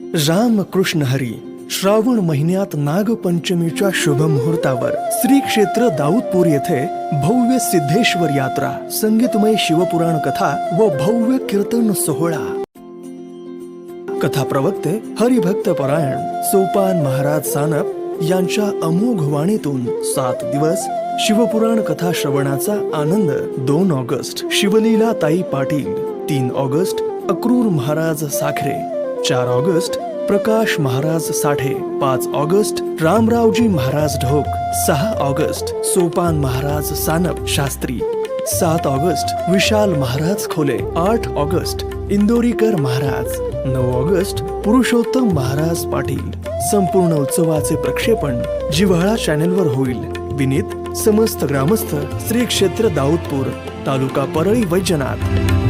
रामकृष्ण हरी श्रावण महिन्यात नागपंचमीच्या शुभ मुहूर्तावर श्री क्षेत्र दाऊदपूर येथे भव्य सिद्धेश्वर यात्रा, संगीतमय शिवपुराण कथा व भव्य कीर्तन सोहळा। कथा प्रवक्ते हरिभक्त परायण सोपान महाराज सानप यांच्या अमोघ वाणीतून 7 दिवस शिवपुराण कथा श्रवणाचा आनंद। 2 August Shivleela Tai Patil, 3 August Akrur Maharaj Sakhare, 4 August Prakash Maharaj Sathe, 5 August Ramraoji Maharaj Dhok, 6 August Sopan Maharaj Sanap Shastri, 7 August Vishal Maharaj Khole, 8 August Indorikar Maharaj, 9 August Purushottam Maharaj Patil. संपूर्ण उत्सवाचे प्रक्षेपण जिव्हाळा चॅनेलवर होईल। विनीत समस्त ग्रामस्थ, श्री क्षेत्र दाऊदपूर, तालुका परळी वैजनाथ।